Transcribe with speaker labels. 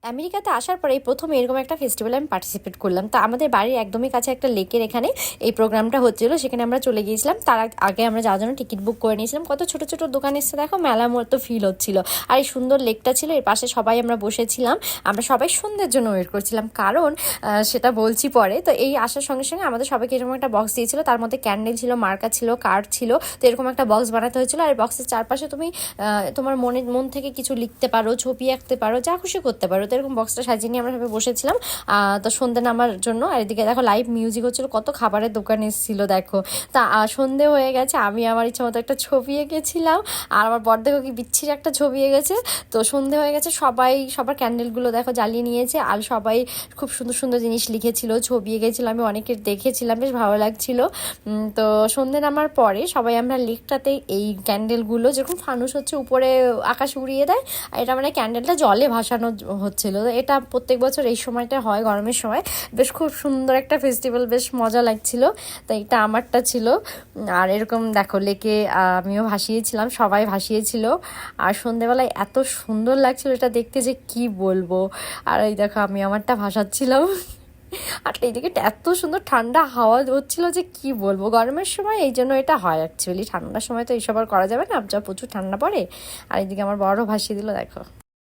Speaker 1: আমেরিকাতে আসার পরে এই প্রথম এরকম একটা ফেস্টিভ্যালে আমি পার্টিসিপেট করলাম। তো আমাদের বাড়ির একদমই কাছে একটা লেকের এখানে এই প্রোগ্রামটা হচ্ছিলো, সেখানে আমরা চলে গিয়েছিলাম। তার আগে আমরা যাওয়ার জন্য টিকিট বুক করে নিয়েছিলাম। কত ছোট ছোট দোকান এসে দেখো, মেলা মতো ফিল হচ্ছিল। আর এই সুন্দর লেকটা ছিল, এর পাশে সবাই আমরা বসেছিলাম। আমরা সবাই সন্ধ্যের জন্য ওয়েট করছিলাম, কারণ সেটা বলছি পরে। তো এই আসার সঙ্গে সঙ্গে আমাদের সবাইকে এরকম একটা বক্স দিয়েছিল, তার মধ্যে ক্যান্ডেল ছিল, মার্কা ছিল, কার্ড ছিল। তো এরকম একটা বক্স বানাতে হয়েছিল। আর বক্সের চারপাশে তুমি তোমার মন থেকে কিছু লিখতে পারো, ছবি আঁকতে পারো, যা খুশি করতে পারো। তো এরকম বক্সটা সাজিয়ে নিয়ে আমরা সবাই বসেছিলাম তো সন্ধ্যে নামার জন্য। আর এদিকে দেখো লাইভ মিউজিক হচ্ছিল, কত খাবারের দোকান এসেছিলো দেখো। তা সন্ধে হয়ে গেছে, আমি আমার ইচ্ছা মতো একটা ছবি এঁকেছিলাম, আর আমার বর দেখো কি বিচ্ছির একটা ছবি এঁকেছে। তো সন্ধে হয়ে গেছে, সবাই সবার ক্যান্ডেলগুলো দেখো জ্বালিয়ে নিয়েছে, আর সবাই খুব সুন্দর সুন্দর জিনিস লিখেছিল, ছবি এঁকেছিল। আমি অনেকের দেখেছিলাম, বেশ ভালো লাগছিল। তো সন্ধে নামার পরে সবাই আমরা লেকটাতে এই ক্যান্ডেলগুলো যেরকম ফানুস হচ্ছে উপরে আকাশ উড়িয়ে দেয়, আর এটা মানে ক্যান্ডেলটা জলে ভাসানো হচ্ছিল। তো এটা প্রত্যেক বছর এই সময়টা হয়, গরমের সময়। বেশ খুব সুন্দর একটা ফেস্টিভ্যাল, বেশ মজা লাগছিল। তো এটা আমারটা ছিল। আর এরকম দেখো লেকে আমিও ভাসিয়েছিলাম, সবাই ভাসিয়েছিল। আর সন্ধেবেলায় এত সুন্দর লাগছিল এটা দেখতে যে কি বলবো। আর এই দেখো আমি আমারটা ভাসাচ্ছিলাম। আর এইদিকে এত সুন্দর ঠান্ডা হাওয়া হচ্ছিল যে কি বলবো। গরমের সময় এই জন্য এটা হয় অ্যাকচুয়ালি, ঠান্ডার সময় তো এইসব আর করা যাবে না, যা প্রচুর ঠান্ডা পড়ে। আর এইদিকে আমার বড় ভাসিয়ে দিল দেখো।